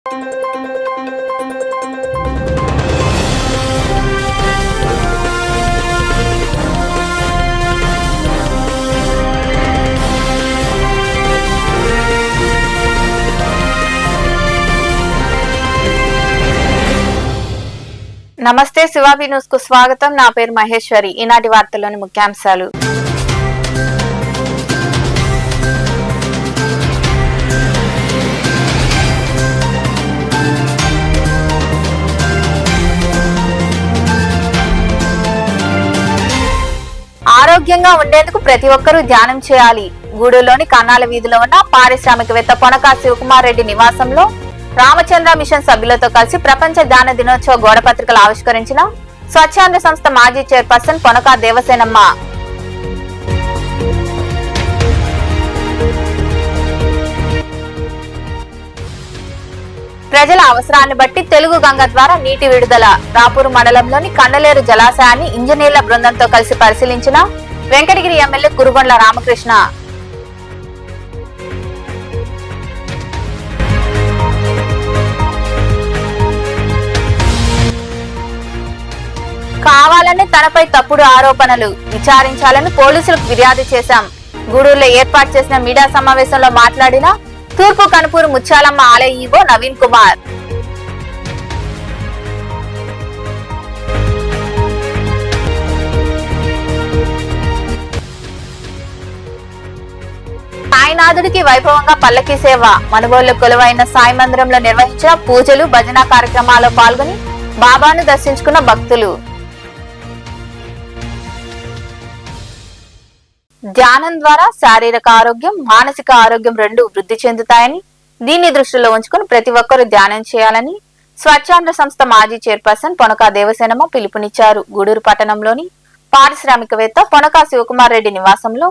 నమస్తే శివాబి న్యూస్ కు స్వాగతం. నా పేరు మహేశ్వరి. ఈనాటి వార్తల్లోని ముఖ్యాంశాలు. ఆరోగ్యంగా ఉండేందుకు ప్రతి ఒక్కరూ ధ్యానం చేయాలి. గూడూరులోని కన్నాల వీధిలో ఉన్న పారిశ్రామికవేత్త పొనకా శివకుమార్ రెడ్డి నివాసంలో రామచంద్ర మిషన్ సభ్యులతో కలిసి ప్రపంచ ధ్యాన దినోత్సవ గోడపత్రికలు ఆవిష్కరించిన స్వచ్ఛాంద సంస్థ మాజీ చైర్పర్సన్ పొనకా దేవసేనమ్మ. ప్రజల అవసరాన్ని బట్టి తెలుగు గంగ ద్వారా నీటి విడుదల. రాపూరు మండలంలోని కండలేరు జలాశయాన్ని ఇంజనీర్ల బృందంతో కలిసి పరిశీలించిన వెంకటగిరి ఎమ్మెల్యే కురుగొండ్ల రామకృష్ణ. కావాలని తనపై తప్పుడు ఆరోపణలు విచారించాలని పోలీసులకు ఫిర్యాదు చేశాం. గూడూరులో ఏర్పాటు చేసిన మీడియా సమావేశంలో మాట్లాడిన తూర్పు కనుపూరు ముత్యాలమ్మ ఆలయ ఈవో నవీన్ కుమార్. సాయినాథుడికి వైభవంగా పల్లకి సేవ. మనుబోలు కొలువైన సాయి మందిరంలో నిర్వహించిన పూజలు భజన కార్యక్రమాల్లో పాల్గొని బాబాను దర్శించుకున్న భక్తులు. ధ్యానం ద్వారా శారీరక ఆరోగ్యం, మానసిక ఆరోగ్యం రెండు వృద్ధి చెందుతాయని, దీన్ని దృష్టిలో ఉంచుకుని ప్రతి ఒక్కరూ ధ్యానం చేయాలని స్వచ్ఛాంద సంస్థ మాజీ చైర్పర్సన్ పొనకా దేవసేనమ్మ పిలుపునిచ్చారు. గూడూరు పట్టణంలోని పారిశ్రామికవేత్త పొనకా శివకుమార్ రెడ్డి నివాసంలో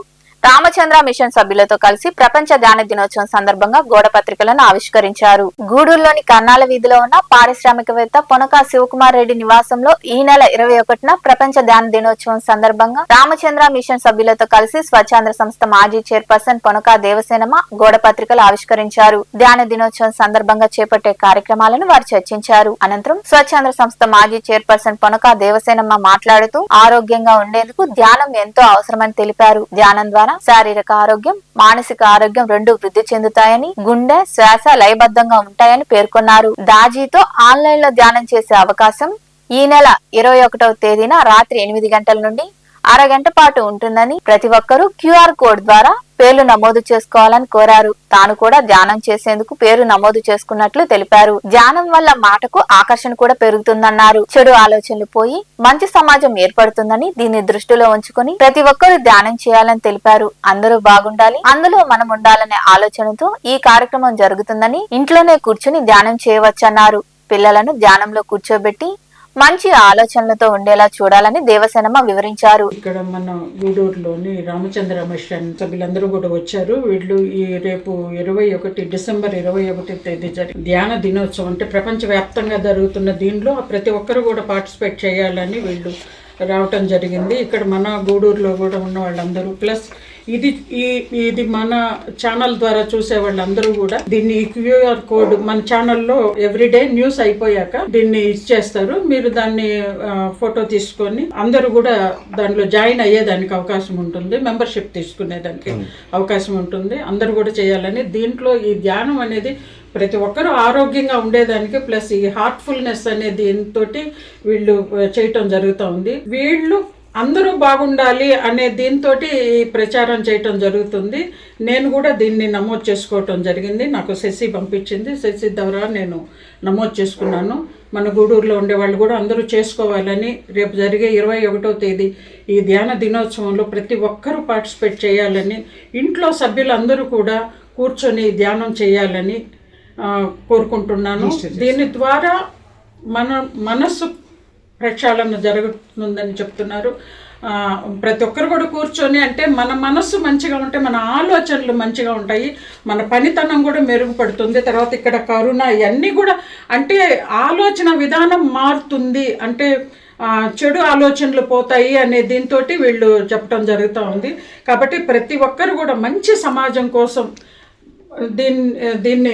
రామచంద్ర మిషన్ సభ్యులతో కలిసి ప్రపంచ ధ్యాన దినోత్సవం సందర్భంగా గోడపత్రికలను ఆవిష్కరించారు. గూడూరులోని కన్నాల వీధిలో ఉన్న పారిశ్రామికవేత్త పొనకా శివకుమార్ రెడ్డి నివాసంలో ఈ నెల 21న ప్రపంచ ధ్యాన దినోత్సవం సందర్భంగా రామచంద్ర మిషన్ సభ్యులతో కలిసి స్వచ్ఛాంద సంస్థ మాజీ చైర్పర్సన్ పొనకా దేవసేనమ్మ గోడపత్రికలు ఆవిష్కరించారు. ధ్యాన దినోత్సవం సందర్భంగా చేపట్టే కార్యక్రమాలను వారు చర్చించారు. అనంతరం స్వచ్ఛాంద సంస్థ మాజీ చైర్పర్సన్ పొనకా దేవసేనమ్మ మాట్లాడుతూ ఆరోగ్యంగా ఉండేందుకు ధ్యానం ఎంతో అవసరమని తెలిపారు. ధ్యానం ద్వారా శారీరక ఆరోగ్యం, మానసిక ఆరోగ్యం రెండు వృద్ధి చెందుతాయని, గుండె శ్వాస లయబద్ధంగా ఉంటాయని పేర్కొన్నారు. దాజీతో ఆన్లైన్ లో ధ్యానం చేసే అవకాశం ఈ నెల 21వ తేదీన రాత్రి 8 గంటల నుండి అరగంట పాటు ఉంటుందని, ప్రతి ఒక్కరూ QR కోడ్ ద్వారా పేర్లు నమోదు చేసుకోవాలని కోరారు. తాను కూడా ధ్యానం చేసేందుకు పేరు నమోదు చేసుకున్నట్లు తెలిపారు. ధ్యానం వల్ల మాటకు ఆకర్షణ కూడా పెరుగుతుందన్నారు. చెడు ఆలోచనలు పోయి మంచి సమాజం ఏర్పడుతుందని, దీన్ని దృష్టిలో ఉంచుకుని ప్రతి ఒక్కరూ ధ్యానం చేయాలని తెలిపారు. అందరూ బాగుండాలి, అందులో మనం ఉండాలనే ఆలోచనతో ఈ కార్యక్రమం జరుగుతుందని, ఇంట్లోనే కూర్చుని ధ్యానం చేయవచ్చన్నారు. పిల్లలను ధ్యానంలో కూర్చోబెట్టి మంచి ఆలోచనలతో ఉండేలా చూడాలని దేవసేనమ్మ వివరించారు. ఇక్కడ మన గూడూరులోని రామచంద్ర మిషన్ సభ్యులందరూ కూడా వచ్చారు. వీళ్ళు ఈ రేపు డిసెంబర్ 21 తేదీ జరిగే ధ్యాన దినోత్సవం అంటే ప్రపంచ వ్యాప్తంగా జరుగుతున్న దీనిలో ప్రతి ఒక్కరు కూడా పార్టిసిపేట్ చేయాలని వీళ్ళు రావటం జరిగింది. ఇక్కడ మన గూడూరులో కూడా ఉన్న వాళ్ళందరూ ప్లస్ ఇది మన ఛానల్ ద్వారా చూసే వాళ్ళందరూ కూడా దీన్ని QR కోడ్ మన ఛానల్లో ఎవ్రీడే న్యూస్ అయిపోయాక దీన్ని ఇచ్చేస్తారు. మీరు దాన్ని ఫోటో తీసుకొని అందరూ కూడా దానిలో జాయిన్ అయ్యేదానికి అవకాశం ఉంటుంది, మెంబర్షిప్ తీసుకునేదానికి అవకాశం ఉంటుంది. అందరూ కూడా చేయాలని, దీంట్లో ఈ ధ్యానం అనేది ప్రతి ఒక్కరూ ఆరోగ్యంగా ఉండేదానికి ప్లస్ ఈ హార్ట్ఫుల్నెస్ అనే దీంతో వీళ్ళు చేయటం జరుగుతూ ఉంది. వీళ్ళు అందరూ బాగుండాలి అనే దీంతో ఈ ప్రచారం చేయటం జరుగుతుంది. నేను కూడా దీన్ని నమోదు చేసుకోవటం జరిగింది. నాకు శశి పంపించింది, శశి ద్వారా నేను నమోదు చేసుకున్నాను. మన గూడూరులో ఉండేవాళ్ళు కూడా అందరూ చేసుకోవాలని, రేపు జరిగే 21వ తేదీ ఈ ధ్యాన దినోత్సవంలో ప్రతి ఒక్కరూ పార్టిసిపేట్ చేయాలని, ఇంట్లో సభ్యులందరూ కూడా కూర్చొని ధ్యానం చేయాలని కోరుకుంటున్నాను. దీని ద్వారా మన మనస్సు ప్రక్షాళన జరుగుతుందని చెప్తున్నారు. ప్రతి ఒక్కరు కూడా కూర్చొని, అంటే మన మనస్సు మంచిగా ఉంటే మన ఆలోచనలు మంచిగా ఉంటాయి, మన పనితనం కూడా మెరుగుపడుతుంది. తర్వాత ఇక్కడ కరుణ ఇవన్నీ కూడా అంటే ఆలోచన విధానం మారుతుంది, అంటే చెడు ఆలోచనలు పోతాయి అనే దీంతో వీళ్ళు చెప్పడం జరుగుతూ ఉంది. కాబట్టి ప్రతి ఒక్కరు కూడా మంచి సమాజం కోసం దీన్ని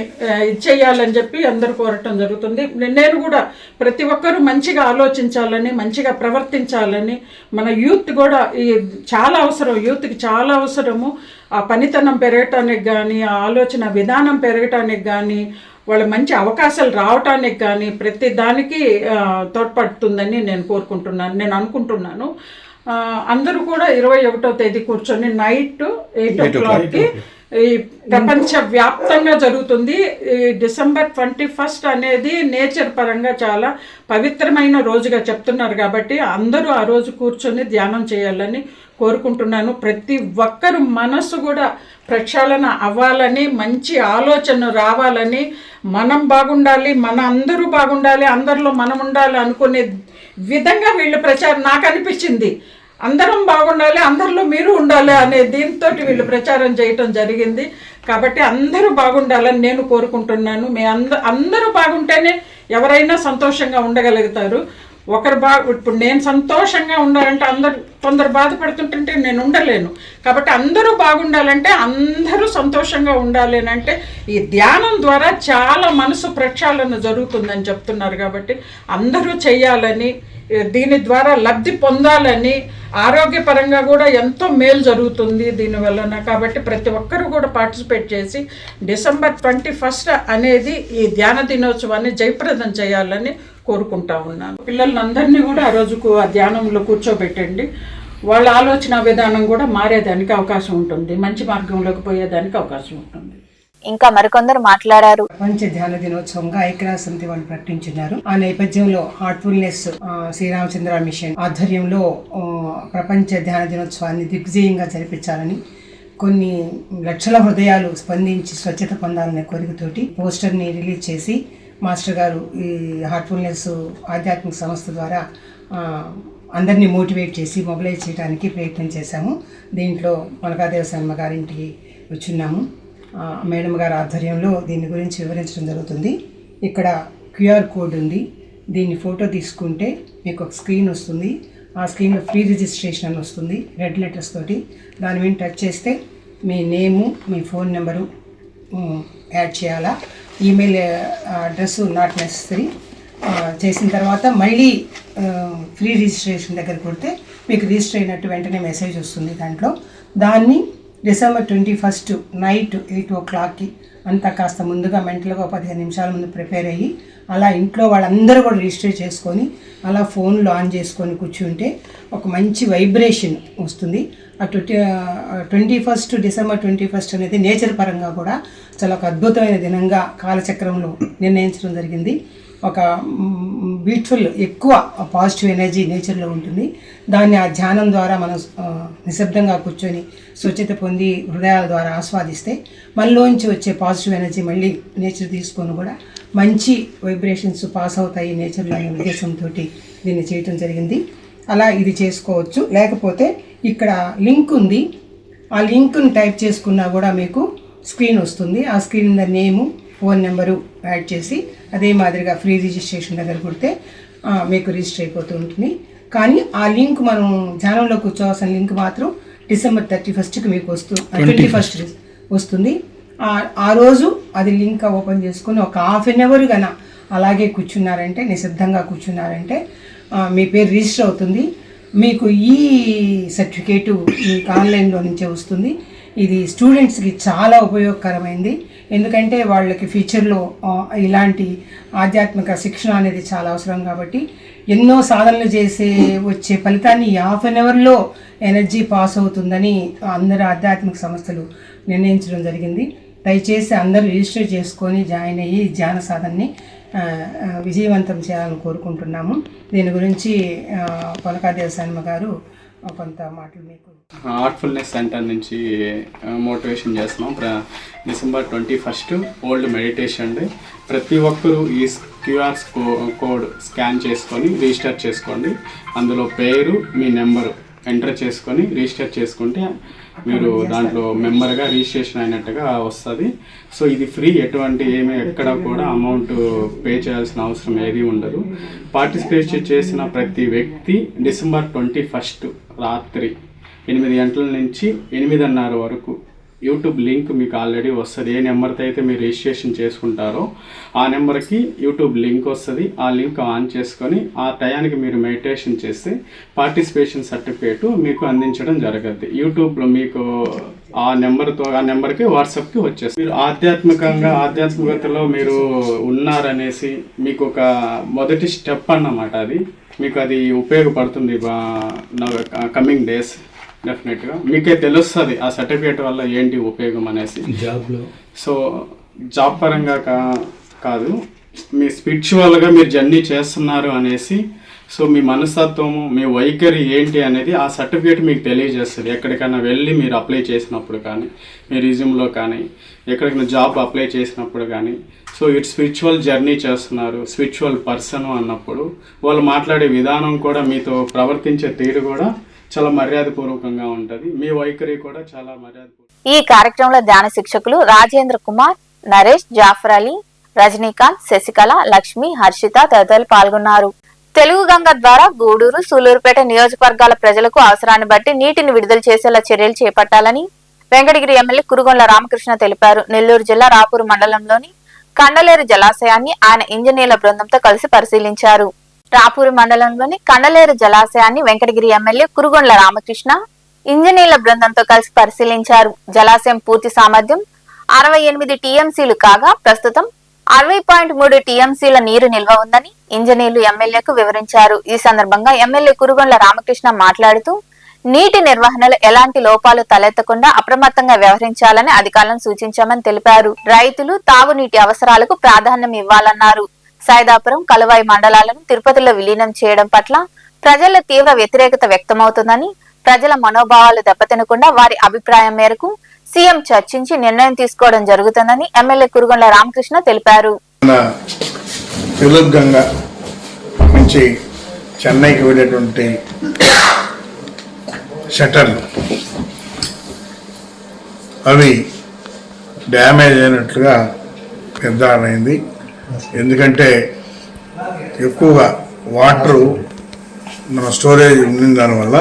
చేయాలని చెప్పి అందరూ కోరటం జరుగుతుంది. నేను కూడా ప్రతి ఒక్కరూ మంచిగా ఆలోచించాలని, మంచిగా ప్రవర్తించాలని, మన యూత్ కూడా చాలా అవసరం, యూత్కి చాలా అవసరము. ఆ పనితనం పెరగటానికి కానీ, ఆ ఆలోచన విధానం పెరగటానికి కానీ, వాళ్ళ మంచి అవకాశాలు రావటానికి కానీ ప్రతి దానికి తోడ్పడుతుందని నేను అనుకుంటున్నాను. అందరూ కూడా 21వ తేదీ కూర్చొని నైట్ 8 o'clockకి ఈ ప్రపంచ వ్యాప్తంగా జరుగుతుంది. ఈ December 21 అనేది నేచర్ పరంగా చాలా పవిత్రమైన రోజుగా చెప్తున్నారు కాబట్టి అందరూ ఆ రోజు కూర్చొని ధ్యానం చేయాలని కోరుకుంటున్నాను. ప్రతి ఒక్కరు మనసు కూడా ప్రక్షాళన అవ్వాలని, మంచి ఆలోచన రావాలని, మనం బాగుండాలి, అందరూ బాగుండాలి, అందరిలో మనం ఉండాలి అనుకునే విధంగా వీళ్ళు ప్రచారం నాకు అనిపించింది. అందరం బాగుండాలి, అందరిలో మీరు ఉండాలి అనే దీంతో వీళ్ళు ప్రచారం చేయటం జరిగింది. కాబట్టి అందరూ బాగుండాలని నేను కోరుకుంటున్నాను. అందరూ బాగుంటేనే ఎవరైనా సంతోషంగా ఉండగలుగుతారు. ఇప్పుడు నేను సంతోషంగా ఉండాలంటే కొందరు బాధపడుతుంటే నేను ఉండలేను. కాబట్టి అందరూ బాగుండాలంటే అందరూ సంతోషంగా ఉండాలి అంటే ఈ ధ్యానం ద్వారా చాలా మనసు ప్రక్షాళన జరుగుతుందని చెప్తున్నారు. కాబట్టి అందరూ చెయ్యాలని, దీని ద్వారా లబ్ధి పొందాలని, ఆరోగ్యపరంగా కూడా ఎంతో మేలు జరుగుతుంది దీనివలన. కాబట్టి ప్రతి ఒక్కరూ కూడా పార్టిసిపేట్ చేసి December 21 అనేది ఈ ధ్యాన దినోత్సవాన్ని జయప్రదం చేయాలని కోరుకుంటా ఉన్నాను. పిల్లలందరినీ కూడా ఆ రోజుకు ఆ ధ్యానంలో కూర్చోబెట్టండి. వాళ్ళ ఆలోచన విధానం కూడా మారేదానికి అవకాశం ఉంటుంది, మంచి మార్గంలోకి పోయేదానికి అవకాశం ఉంటుంది. ఇంకా మరికొందరు మాట్లాడారు. ప్రపంచ ధ్యాన దినోత్సవంగా ఐక్యరాజ్య సమితి వాళ్ళు ప్రకటించున్నారు. ఆ నేపథ్యంలో హార్ట్ఫుల్నెస్ శ్రీరామచంద్ర మిషన్ ఆధ్వర్యంలో ప్రపంచ ధ్యాన దినోత్సవాన్ని దిగ్విజయంగా జరిపించాలని, కొన్ని లక్షల హృదయాలు స్పందించి స్వచ్ఛత పొందాలనే కోరికతోటి పోస్టర్ని రిలీజ్ చేసి మాస్టర్ గారు ఈ హార్ట్ఫుల్నెస్ ఆధ్యాత్మిక సంస్థ ద్వారా అందరినీ మోటివేట్ చేసి మొబిలైజ్ చేయడానికి ప్రయత్నం చేశాము. దీంట్లో పొనకా దేవసేనమ్మ గారింటికి వచ్చున్నాము. మేడం గారి ఆధ్వర్యంలో దీని గురించి వివరించడం జరుగుతుంది. ఇక్కడ QR కోడ్ ఉంది. దీన్ని ఫోటో తీసుకుంటే మీకు ఒక స్క్రీన్ వస్తుంది. ఆ స్క్రీన్లో ఫ్రీ రిజిస్ట్రేషన్ అని వస్తుంది రెడ్ లెటర్స్ తోటి. దాని మీద టచ్ చేస్తే మీ నేము, మీ ఫోన్ నెంబరు యాడ్ చేయాలా. Email address not necessary. చేసిన తర్వాత మళ్ళీ ఫ్రీ రిజిస్ట్రేషన్ దగ్గర కొడితే మీకు రిజిస్టర్ అయినట్టు వెంటనే మెసేజ్ వస్తుంది. దాన్ని December 21 నైట్ 8 o'clockకి అంతా కాస్త ముందుగా మెంటల్గా 15 నిమిషాల ముందు ప్రిపేర్ అయ్యి అలా ఇంట్లో వాళ్ళందరూ కూడా రిజిస్టర్ చేసుకొని అలా ఫోన్లో ఆన్ చేసుకొని కూర్చుంటే ఒక మంచి వైబ్రేషన్ వస్తుంది. ఆ 21 December 21 అనేది నేచర్ పరంగా కూడా చాలా ఒక అద్భుతమైన దినంగా కాలచక్రంలో నిర్ణయించడం జరిగింది. ఒక బ్యూటిఫుల్ ఎక్కువ పాజిటివ్ ఎనర్జీ నేచర్లో ఉంటుంది. దాన్ని ఆ ధ్యానం ద్వారా మనం నిశ్శబ్దంగా కూర్చొని స్వచ్ఛత పొంది హృదయాల ద్వారా ఆస్వాదిస్తే మనలోంచి వచ్చే పాజిటివ్ ఎనర్జీ మళ్ళీ నేచర్ తీసుకొని కూడా మంచి వైబ్రేషన్స్ పాస్ అవుతాయి నేచర్లో అనే ఉద్దేశంతో దీన్ని చేయటం జరిగింది. అలా ఇది చేసుకోవచ్చు. లేకపోతే ఇక్కడ లింక్ ఉంది. ఆ లింక్ని టైప్ చేసుకున్నా కూడా మీకు స్క్రీన్ వస్తుంది. ఆ స్క్రీన్ మీద నేము, ఫోన్ నెంబరు యాడ్ చేసి అదే మాదిరిగా ఫ్రీ రిజిస్ట్రేషన్ దగ్గర కొడితే మీకు రిజిస్టర్ అయిపోతూ ఉంటుంది. కానీ ఆ లింక్ మనం ధ్యానంలో కూర్చోవాల్సిన లింక్ మాత్రం December 31కి మీకు 21 వస్తుంది. ఆ రోజు అది లింక్ ఓపెన్ చేసుకుని ఒక ½ an hour గన అలాగే కూర్చున్నారంటే, నిశ్శబ్దంగా కూర్చున్నారంటే మీ పేరు రిజిస్టర్ అవుతుంది. మీకు ఈ సర్టిఫికేటు మీకు ఆన్లైన్లో నుంచే వస్తుంది. ఇది స్టూడెంట్స్కి చాలా ఉపయోగకరమైంది. ఎందుకంటే వాళ్ళకి ఫ్యూచర్లో ఇలాంటి ఆధ్యాత్మిక శిక్షణ అనేది చాలా అవసరం. కాబట్టి ఎన్నో సాధనలు చేసే వచ్చే ఫలితాన్ని ఈ ½ an hourలో ఎనర్జీ పాస్ అవుతుందని అందరు ఆధ్యాత్మిక సంస్థలు నిర్ణయించడం జరిగింది. దయచేసి అందరూ రిజిస్టర్ చేసుకొని జాయిన్ అయ్యి ధ్యాన సాధనని విజయవంతం చేయాలని కోరుకుంటున్నాము. దీని గురించి పొనకా దేవసేనమ్మ గారు కొంత మాటలు మీకు. హార్ట్ఫుల్నెస్ సెంటర్ నుంచి మోటివేషన్ చేస్తున్నాం. December 21 old meditation day. ప్రతి ఒక్కరూ ఈ QR కోడ్ స్కాన్ చేసుకొని రిజిస్టర్ చేసుకోండి. అందులో పేరు, మీ నెంబరు ఎంటర్ చేసుకొని రిజిస్టర్ చేసుకుంటే మీరు దాంట్లో మెంబర్గా రిజిస్ట్రేషన్ అయినట్టుగా వస్తుంది. సో ఇది ఫ్రీ, ఎక్కడ కూడా అమౌంట్ పే చేయాల్సిన అవసరం ఏది ఉండదు. పార్టిసిపేట్ చేసిన ప్రతి వ్యక్తి December 21 రాత్రి 8 గంటల నుంచి 8:30 వరకు యూట్యూబ్ లింక్ మీకు ఆల్రెడీ వస్తుంది. ఏ నెంబర్తో అయితే మీరు రిజిస్ట్రేషన్ చేసుకుంటారో ఆ నెంబర్కి యూట్యూబ్ లింక్ వస్తుంది. ఆ లింక్ ఆన్ చేసుకొని ఆ టయానికి మీరు మెడిటేషన్ చేస్తే పార్టిసిపేషన్ సర్టిఫికేట్ మీకు అందించడం జరగద్ది. యూట్యూబ్లో మీకు ఆ నెంబర్కి వాట్సాప్కి వచ్చేస్తుంది. మీరు ఆధ్యాత్మికతలో మీరు ఉన్నారనేసి మీకు ఒక మొదటి స్టెప్ అన్నమాట. అది మీకు అది ఉపయోగపడుతుంది కమింగ్ డేస్. డెఫినెట్గా మీకే తెలుస్తుంది ఆ సర్టిఫికేట్ వల్ల ఏంటి ఉపయోగం అనేసి. జాబ్లో సో జాబ్ పరంగా కాదు, మీ స్పిరిచువల్గా మీరు జర్నీ చేస్తున్నారు అనేసి, సో మీ మనస్తత్వము మీ వైఖరి ఏంటి అనేది ఆ సర్టిఫికేట్ మీకు తెలియజేస్తుంది. ఎక్కడికైనా వెళ్ళి మీరు అప్లై చేసినప్పుడు కానీ, మీ రిజ్యూమ్లో కానీ, ఎక్కడికైనా జాబ్ అప్లై చేసినప్పుడు కానీ, సో ఇటు స్పిరిచువల్ జర్నీ చేస్తున్నారు, స్పిరిచువల్ పర్సన్ అన్నప్పుడు వాళ్ళు మాట్లాడే విధానం కూడా, మీతో ప్రవర్తించే తీరు కూడా చాలా మర్యాదపూర్వకంగా ఉంటుంది. మీ వైఖరి కూడా చాలా మర్యాదపూర్వకం. ఈ కార్యక్రమంలో ధ్యాన శిక్షకులు రాజేంద్ర కుమార్, నరేష్, జాఫర్ అలీ, రజనీకాంత్, శశికళ, లక్ష్మి, హర్షిత తదితరులు పాల్గొన్నారు. తెలుగు గంగ ద్వారా గూడూరు, సూలూరుపేట నియోజకవర్గాల ప్రజలకు అవసరాన్ని బట్టి నీటిని విడుదల చేసేలా చర్యలు చేపట్టాలని వెంకటగిరి ఎమ్మెల్యే కురుగొండ్ల రామకృష్ణ తెలిపారు. నెల్లూరు జిల్లా రాపూరు మండలంలోని కండలేరు జలాశయాన్ని ఆయన ఇంజనీర్ల బృందంతో కలిసి పరిశీలించారు. రాపూరు మండలంలోని కండలేరు జలాశయాన్ని వెంకటగిరి ఎమ్మెల్యే కురుగొండ్ల రామకృష్ణ ఇంజనీర్ల బృందంతో కలిసి పరిశీలించారు. జలాశయం పూర్తి సామర్థ్యం 68 టీఎంసీలు కాగా ప్రస్తుతం 60.3 టీఎంసీల నీరు నిల్వ ఉందని ఇంజనీర్లు ఎమ్మెల్యేకు వివరించారు. ఈ సందర్భంగా ఎమ్మెల్యే కురుగొండ్ల రామకృష్ణ మాట్లాడుతూ నీటి నిర్వహణలో ఎలాంటి లోపాలు తలెత్తకుండా అప్రమత్తంగా వ్యవహరించాలని అధికారులను సూచించామని తెలిపారు. రైతులు తాగునీటి అవసరాలకు ప్రాధాన్యం ఇవ్వాలన్నారు. సైదాపురం, కలువాయి మండలాలను తిరుపతిలో విలీనం చేయడం పట్ల ప్రజల తీవ్ర వ్యతిరేకత వ్యక్తమవుతుందని, ప్రజల మనోభావాలు దెబ్బతినకుండా వారి అభిప్రాయం మేరకు సీఎం చర్చించి నిర్ణయం తీసుకోవడం జరుగుతుందని ఎమ్మెల్యే కురుగొండ్ల రామకృష్ణ తెలిపారు. తెలుగు గంగ నుంచి చెన్నైకి వెళ్ళేటువంటి షటర్లు అవి డ్యామేజ్ అయినట్లుగా నిర్ధారణ అయింది. ఎందుకంటే ఎక్కువగా వాటరు మన స్టోరేజ్ ఉన్న దానివల్ల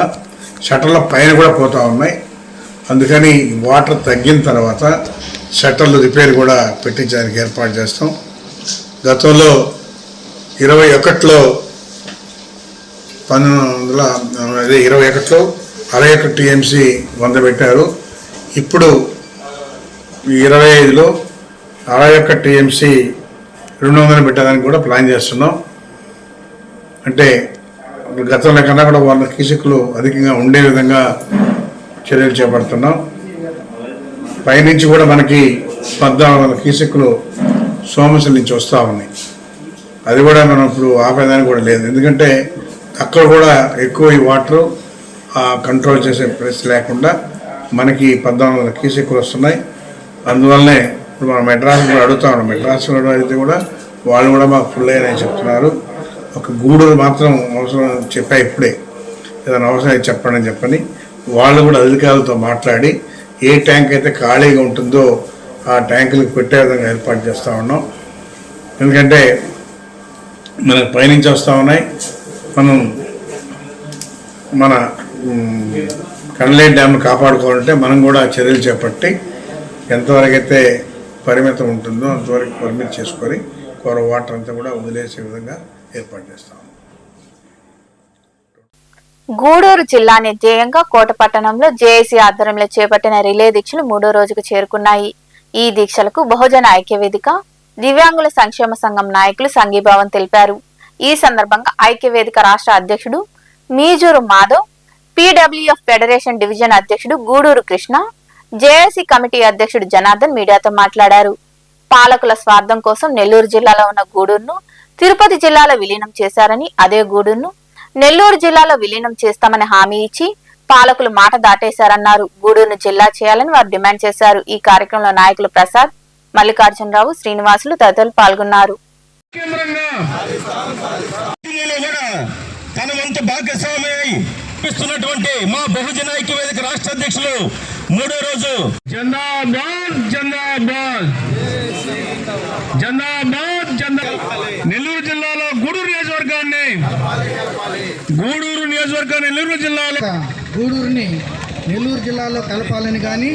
షటర్ల పైన కూడా పోతూ ఉన్నాయి. అందుకని వాటర్ తగ్గిన తర్వాత షట్టర్లు రిపేర్ కూడా పెట్టించడానికి ఏర్పాటు చేస్తాం. గతంలో 21లో 61 టీఎంసీ 100 పెట్టారు. ఇప్పుడు 25లో 61 టీఎంసీ 200 పెట్టడానికి కూడా ప్లాన్ చేస్తున్నాం. అంటే గతంలో కన్నా కూడా 100 క్యూసెక్లు అధికంగా ఉండే విధంగా చర్యలు చేపడుతున్నాం. పైనుంచి కూడా మనకి 1400 క్యూసెక్లు సోమశిల నుంచి వస్తూ ఉన్నాయి. అది కూడా మనం ఇప్పుడు ఆపేదానికి కూడా లేదు. ఎందుకంటే అక్కడ కూడా ఎక్కువ ఈ వాటర్ కంట్రోల్ చేసే పరిస్థితి లేకుండా మనకి 1400 క్యూసెక్లు వస్తున్నాయి. అందువల్లనే ఇప్పుడు మనం మెడ్రాస్ కూడా అడుగుతా ఉన్నాం. మెడ్రాస్ అయితే కూడా వాళ్ళు కూడా మాకు ఫుల్ అయ్యారని చెప్తున్నారు. ఒక గూడూరు మాత్రం అవసరం చెప్పా, ఇప్పుడే ఏదైనా అవసరం చెప్పని వాళ్ళు కూడా అధికారులతో మాట్లాడి ఏ ట్యాంక్ అయితే ఖాళీగా ఉంటుందో ఆ ట్యాంకులకు పెట్టే విధంగా ఏర్పాటు చేస్తూ ఉన్నాం. ఎందుకంటే మనకు పైనుంచి వస్తూ ఉన్నాయి. మనం మన కండలేరు డ్యామ్ను కాపాడుకోవాలంటే మనం కూడా చర్యలు చేపట్టి ఎంతవరకు అయితే పరిమితం ఉంటుందో అంతవరకు పరిమితి చేసుకొని వాటర్ అంతా కూడా వదిలేసే విధంగా ఏర్పాటు చేస్తాం. గూడూరు జిల్లాని ధ్యేయంగా కోట పట్టణంలో జేఏసీ ఆధ్వర్యంలో చేపట్టిన రిలే దీక్షలు 3వ రోజుకు చేరుకున్నాయి. ఈ దీక్షలకు బహుజన ఐక్యవేదిక, దివ్యాంగుల సంక్షేమ సంఘం నాయకులు సంఘీభావం తెలిపారు. ఈ సందర్భంగా ఐక్యవేదిక రాష్ట్ర అధ్యక్షుడు మీజూరు మాధవ్, పీడబ్ల్యూఎఫ్ ఫెడరేషన్ డివిజన్ అధ్యక్షుడు గూడూరు కృష్ణ, జేఏసీ కమిటీ అధ్యక్షుడు జనార్దన్ మీడియాతో మాట్లాడారు. పాలకుల స్వార్థం కోసం నెల్లూరు జిల్లాలో ఉన్న గూడూరును తిరుపతి జిల్లాలో విలీనం చేశారని, అదే గూడూరును నెల్లూరు జిల్లాలో విలీనం చేస్తామని హామీ ఇచ్చి పాలకులు మాట దాటేశారన్నారు. గూడూరును జిల్లా చేయాలని వారు డిమాండ్ చేశారు. ఈ కార్యక్రమంలో నాయకులు ప్రసాద్, మల్లికార్జునరావు, శ్రీనివాసులు తదితరులు పాల్గొన్నారు. మా బహుజన ఐక్యవేదిక రాష్ట్ర అధ్యక్షులు 3వ రోజు జనార్దన్ జనార్దన్ జనార్దన్ జనార్దన్ నెల్లూరు జిల్లాలో గూడూరు నియోజకవర్గాన్ని నెల్లూరు జిల్లాలో గూడూరుని నెల్లూరు జిల్లాలో కలపాలని కానీ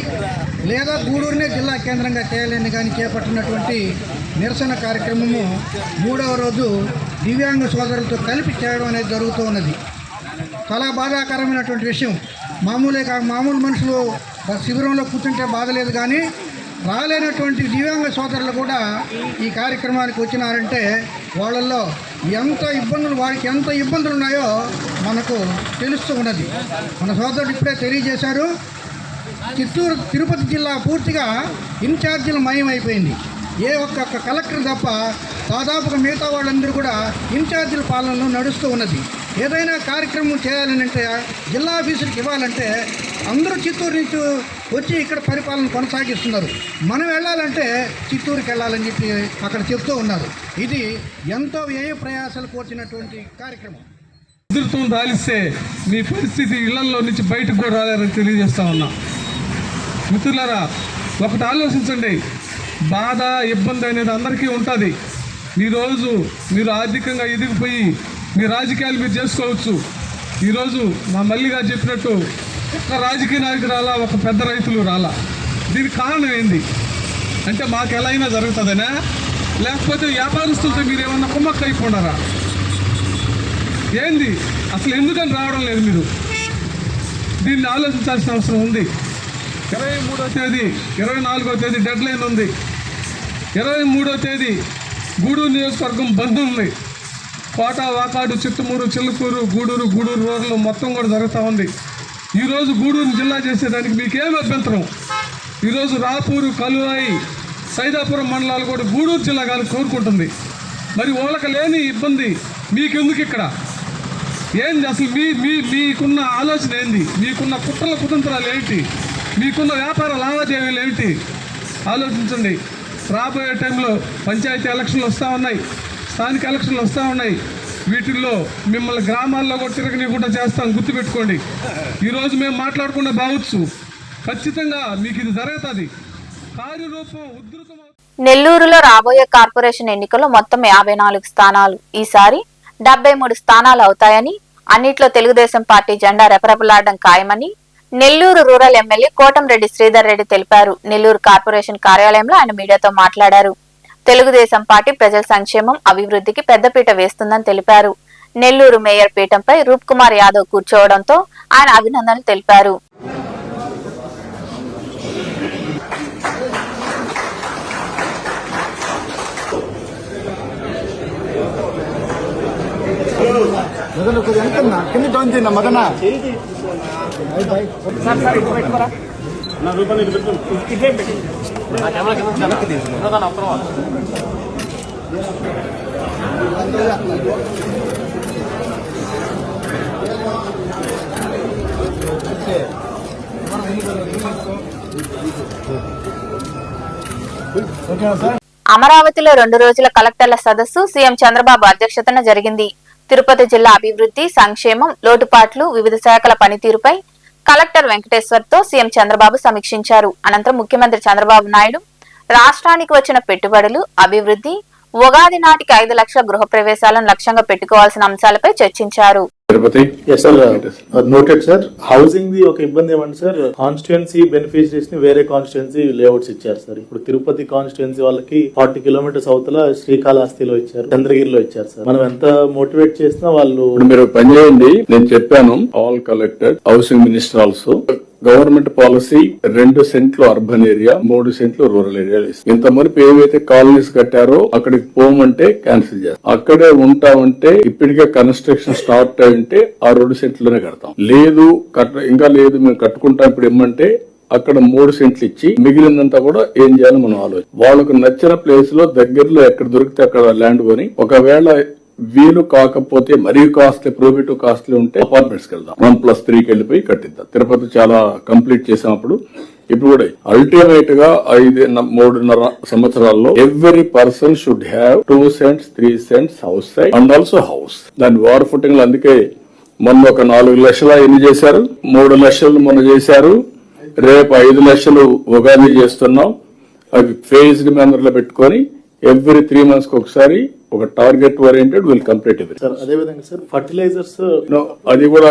లేదా గూడూరునే జిల్లా కేంద్రంగా చేయాలని కానీ చేపట్టినటువంటి నిరసన కార్యక్రమము 3వ రోజు దివ్యాంగ సోదరులతో కలిపి చేయడం అనేది జరుగుతూ ఉన్నది. చాలా బాధాకరమైనటువంటి విషయం. మామూలు మనుషులు శిబిరంలో కూర్చుంటే బాధ లేదు, కానీ రాలేనటువంటి దివ్యాంగ సోదరులు కూడా ఈ కార్యక్రమానికి వచ్చినారంటే వాళ్ళల్లో వారికి ఎంత ఇబ్బందులు ఉన్నాయో మనకు తెలుస్తూ ఉన్నది. మన సోదరుడు ఇప్పుడే తెలియజేశారు, తిరుపతి జిల్లా పూర్తిగా ఇన్ఛార్జీలు మయమైపోయింది. ఏ ఒక్క కలెక్టర్ తప్ప దాదాపుగా మిగతా వాళ్ళందరూ కూడా ఇన్ఛార్జీల పాలనలో నడుస్తూ ఉన్నది. ఏదైనా కార్యక్రమం చేయాలని అంటే జిల్లా ఆఫీసులకు ఇవ్వాలంటే అందరూ చిత్తూరు నుంచి వచ్చి ఇక్కడ పరిపాలన కొనసాగిస్తున్నారు. మనం వెళ్ళాలంటే చిత్తూరుకి వెళ్ళాలని చెప్పి అక్కడ చెప్తూ ఉన్నారు. ఇది ఎంతో వ్యయ ప్రయాసాలు కోర్చినటువంటి కార్యక్రమం. ఎదురుతో రాలిస్తే మీ పరిస్థితి ఇళ్లలో నుంచి బయటకు కూడా రాలేరని తెలియజేస్తా ఉన్నా. మిత్రులారా, ఒకటి ఆలోచించండి. బాధ, ఇబ్బంది అనేది అందరికీ ఉంటుంది. ఈరోజు మీరు ఆర్థికంగా ఎదిగిపోయి మీ రాజకీయాలు మీరు చేసుకోవచ్చు. ఈరోజు మా మల్లి గారు చెప్పినట్టు ఒక్క రాజకీయ నాయకుడు రాలా, ఒక పెద్ద రైతులు రాలా. దీనికి కారణం ఏంది అంటే మాకు ఎలా అయినా జరుగుతుందనా, లేకపోతే వ్యాపారస్తులతో మీరు ఏమన్నా కుమ్మక్క అయిపోయినారా? ఏంది అసలు, ఎందుకని రావడం లేదు మీరు? దీన్ని ఆలోచించాల్సిన అవసరం ఉంది. 23వ తేదీ 24వ తేదీ డెడ్ లైన్ ఉంది. 23వ తేదీ గూడూరు నియోజకవర్గం బంద్ ఉంది. కోట, వాకాడు, చిత్తమూరు, చిలుకూరు, గూడూరు రూరల్ మొత్తం కూడా జరుగుతూ ఉంది. ఈరోజు గూడూరు జిల్లా చేసేదానికి మీకేం అభ్యంతరం? ఈరోజు రాపూరు, కలువాయి, సైదాపురం మండలాలు కూడా గూడూరు జిల్లా కోరుకుంటుంది. మరి వాళ్ళకి లేని ఇబ్బంది మీకెందుకు ఇక్కడ? ఏంది అసలు మీకున్న ఆలోచన ఏంది? మీకున్న కుట్రల కుతంత్రాలు ఏంటి? మీకున్న వ్యాపార లావాదేవీలు ఏంటి? ఆలోచించండి. రాబోయే టైంలో పంచాయతీ ఎలక్షన్లు వస్తూ ఉన్నాయి, స్థానిక ఎలక్షన్లు వస్తూ ఉన్నాయి. వీటిల్లో మిమ్మల్ని గ్రామాల్లో కూడా తిరగనీయకుండా చేస్తాం, గుర్తుపెట్టుకోండి. ఈరోజు మేము మాట్లాడకుండా బావచ్చు, ఖచ్చితంగా మీకు ఇది జరుగుతుంది. కార్యరూపం ఉధృతం. నెల్లూరులో రాబోయే కార్పొరేషన్ ఎన్నికల్లో మొత్తం 54 స్థానాలు, ఈసారి 73 స్థానాలు అవుతాయని, అన్నిట్లో తెలుగుదేశం పార్టీ జెండా రెపరెపలాడడం ఖాయమని నెల్లూరు రూరల్ ఎమ్మెల్యే కోటంరెడ్డి శ్రీధర్ రెడ్డి తెలిపారు. నెల్లూరు కార్పొరేషన్ కార్యాలయంలో ఆయన మీడియాతో మాట్లాడారు. తెలుగుదేశం పార్టీ ప్రజల సంక్షేమం, అభివృద్ధికి పెద్దపీట వేస్తుందని తెలిపారు. నెల్లూరు మేయర్ పీఠంపై రూప్ కుమార్ యాదవ్ కూర్చోవడంతో ఆయన అభినందనలు తెలిపారు. అమరావతిలో 2 రోజుల కలెక్టర్ల సదస్సు సీఎం చంద్రబాబు అధ్యక్షతన జరిగింది. తిరుపతి జిల్లా అభివృద్ధి, సంక్షేమం, లోటుపాట్లు, వివిధ శాఖల పనితీరుపై కలెక్టర్ వెంకటేశ్వర్ తో సీఎం చంద్రబాబు సమీక్షించారు. అనంతరం ముఖ్యమంత్రి చంద్రబాబు నాయుడు రాష్ట్రానికి వచ్చిన పెట్టుబడులు, అభివృద్ధి, ఉగాది నాటికి 5 లక్షల గృహ ప్రవేశాలను లక్ష్యంగా పెట్టుకోవాల్సిన అంశాలపై చర్చించారు. Noted sir. హౌసింగ్ ది ఒక ఇబ్బంది ఏమంటే సార్, కాన్స్టిట్యుయెన్సీ బెనిఫిషరీస్ ని వేరే కాన్స్టిట్యుయెన్సీ లేఅవుట్స్ ఇచ్చారు సార్. ఇప్పుడు తిరుపతి కాన్స్టిట్యుయెన్సీ వాళ్ళకి 40 కిలోమీటర్స్ అవతల శ్రీకాళహస్తిలో ఇచ్చారు, చంద్రగిరిలో ఇచ్చారు సార్. మనం ఎంత మోటివేట్ చేసినా వాళ్ళు. మీరు పని చేయండి, నేను చెప్పాను all collected housing minister also. Government policy 2 సెంట్లు అర్బన్ ఏరియా, 3 సెంట్లు రూరల్ ఏరియా. ఇంత మునుపు ఏవైతే కాలనీస్ కట్టారో అక్కడికి పోమంటే క్యాన్సిల్ చేస్తాం, అక్కడే ఉంటామంటే ఇప్పటికే కన్స్ట్రక్షన్ స్టార్ట్ అయి ఉంటే ఆ 2 సెంట్లోనే కడతాం. లేదు ఇంకా లేదు మేము కట్టుకుంటాం ఇప్పుడు ఇమ్మంటే అక్కడ 3 సెంట్లు ఇచ్చి మిగిలినంతా కూడా ఏం చేయాలో మనం ఆలోచన. వాళ్ళకు నచ్చిన ప్లేస్ లో దగ్గరలో ఎక్కడ దొరికితే అక్కడ ల్యాండ్ కొని, ఒకవేళ వీలు కాకపోతే మరీ కాస్ట్లీ, ప్రోబిటివ్ కాస్ట్లీ ఉంటే అపార్ట్మెంట్స్ కి వెళ్దాం, 1+3కి వెళ్ళిపోయి కట్టిద్దాం. తిరుపతి చాలా కంప్లీట్ చేసినప్పుడు ఇప్పుడు కూడా అల్టిమేట్ గా 3.5 సంవత్సరాల్లో every person should have 2 cents 3 cents house side and also house. దాని వార్ ఫుటింగ్. అందుకే మొన్న ఒక 4 లక్షల ఎన్ని చేశారు, 3 లక్షలు మొన్న చేశారు, రేపు 5 లక్షలు ఉగాది చేస్తున్నాం. అవి ఫేజ్డ్ మేనర్ లో పెట్టుకొని ఎవ్రీ 3 months ఒకసారి ఒక target oriented will complete it. Sir అదేవిధంగా సార్ ఫర్టిలైజర్స్ అది కూడా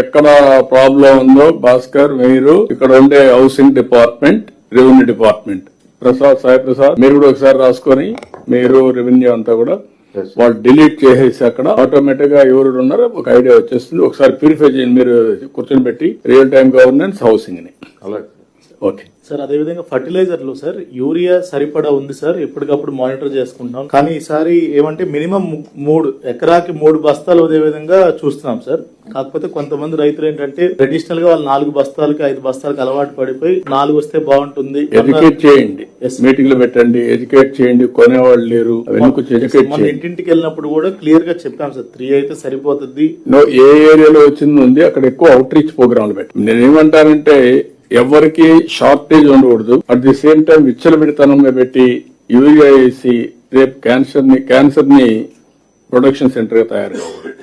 ఎక్కడ ప్రాబ్లం ఉందో భాస్కర్ మీరు ఇక్కడ ఉండే housing department, revenue department, Sai Prasad మీరు కూడా ఒకసారి రాసుకొని మీరు రెవెన్యూ అంతా కూడా వాళ్ళు డిలీట్ చేసేసి అక్కడ ఆటోమేటిక్ గా ఎవరు ఉన్నారో ఒక ఐడియా వచ్చేస్తుంది. ఒకసారి ప్యూరిఫై చేయండి మీరు కూర్చొని పెట్టి రియల్ టైమ్ గవర్నెన్స్ హౌసింగ్ ని. ఓకే సార్ అదేవిధంగా ఫర్టిలైజర్లు సార్ యూరియా సరిపడా ఉంది సార్, ఎప్పటికప్పుడు మానిటర్ చేసుకుంటాం. కానీ ఈసారి ఏమంటే మినిమం 3 ఎకరాకి 3 బస్తాలు అదే విధంగా చూస్తున్నాం సార్. కాకపోతే కొంతమంది రైతులు ఏంటంటే ట్రెడిషనల్ గా వాళ్ళు 4 బస్తాలకి 5 బస్తాలకి అలవాటు పడిపోయి 4 వస్తే బాగుంటుంది. ఎడ్యుకేట్ చేయండి, మీటింగ్లు పెట్టండి, ఎడ్యుకేట్ చేయండి. కొనేవాళ్ళు లేరు, మన ఇంటింటికి వెళ్ళినప్పుడు కూడా క్లియర్ గా చెప్పాం సార్ 3 అయితే సరిపోతుంది. ఏ ఏరియాలో వచ్చింది ఉంది అక్కడ ఎక్కువ అవుట్ రీచ్ ప్రోగ్రాంలు పెట్టి. నేనేమంటానంటే ఎవరికి షార్టేజ్ ఉండకూడదు. అట్ ది సేమ్ టైం విచ్చలవిడితనంగా పెట్టి యూరియా వేసి రేపు క్యాన్సర్ ని ప్రొడక్షన్ సెంటర్ గా తయారు కావాలి.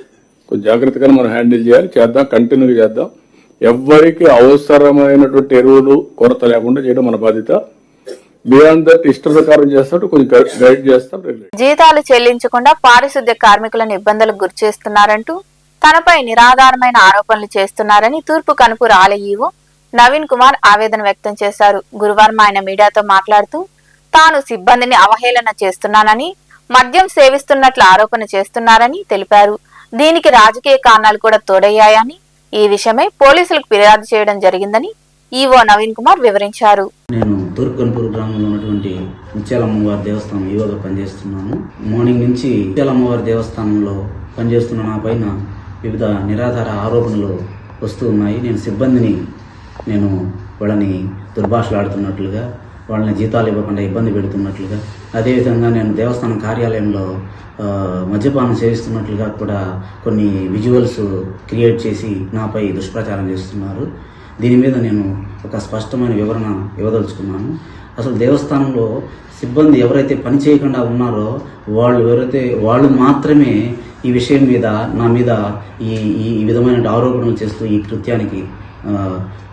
కొంచెం జాగ్రత్తగా మనం హ్యాండిల్ చేయాలి, చేద్దాం, కంటిన్యూగా చేద్దాం. ఎవరికి అవసరమైనటువంటి ఎరువులు కొరత లేకుండా చేయడం మన బాధ్యత. బియాండ్ దట్ ఇష్ట ప్రకారం చేస్తాడు, కొంచెం గైడ్ చేస్తాం. జీతాలు చెల్లించకుండా పారిశుద్ధ్య కార్మికులను ఇబ్బందులకు గురిచేస్తున్నారంటూ తనపై నిరాధారమైన ఆరోపణలు చేస్తున్నారని తూర్పు కనుపూర్ ఆలయ ఈవో నవీన్ కుమార్ ఆవేదన వ్యక్తం చేశారు. గురువారం ఆయన మీడియాతో మాట్లాడుతూ తాను సిబ్బందిని అవహేళన చేస్తున్నానని, మద్యం సేవిస్తున్నట్లు ఆరోపణ చేస్తున్నారని తెలిపారు. దీనికి రాజకీయ కారణాలు కూడా తోడయ్యాయని, ఈ విషయమై పోలీసులకు ఫిర్యాదు చేయడం జరిగిందని ఈవో నవీన్ కుమార్ వివరించారు. నేను తూర్పు కనుపూర్ గ్రామంలో ఉన్నటువంటి ముత్యాలమ్మవారి దేవస్థానం ఈవోగా పనిచేస్తున్నాను. మార్నింగ్ నుంచి ముత్యాలమ్మవారి దేవస్థానంలో పనిచేస్తున్న నా పైన వివిధ నిరాధార ఆరోపణలు వస్తూ ఉన్నాయి. నేను వాళ్ళని దుర్భాషలాడుతున్నట్లుగా, వాళ్ళని జీతాలు ఇవ్వకుండా ఇబ్బంది పెడుతున్నట్లుగా, అదేవిధంగా నేను దేవస్థానం కార్యాలయంలో మద్యపానం సేవిస్తున్నట్లుగా కూడా కొన్ని విజువల్స్ క్రియేట్ చేసి నాపై దుష్ప్రచారం చేస్తున్నారు. దీని మీద నేను ఒక స్పష్టమైన వివరణ ఇవ్వదలుచుకున్నాను. అసలు దేవస్థానంలో సిబ్బంది ఎవరైతే పని చేయకుండా ఉన్నారో వాళ్ళు మాత్రమే ఈ విషయం మీద నా మీద ఈ విధమైన ఆరోపణలు చేస్తూ ఈ కృత్యానికి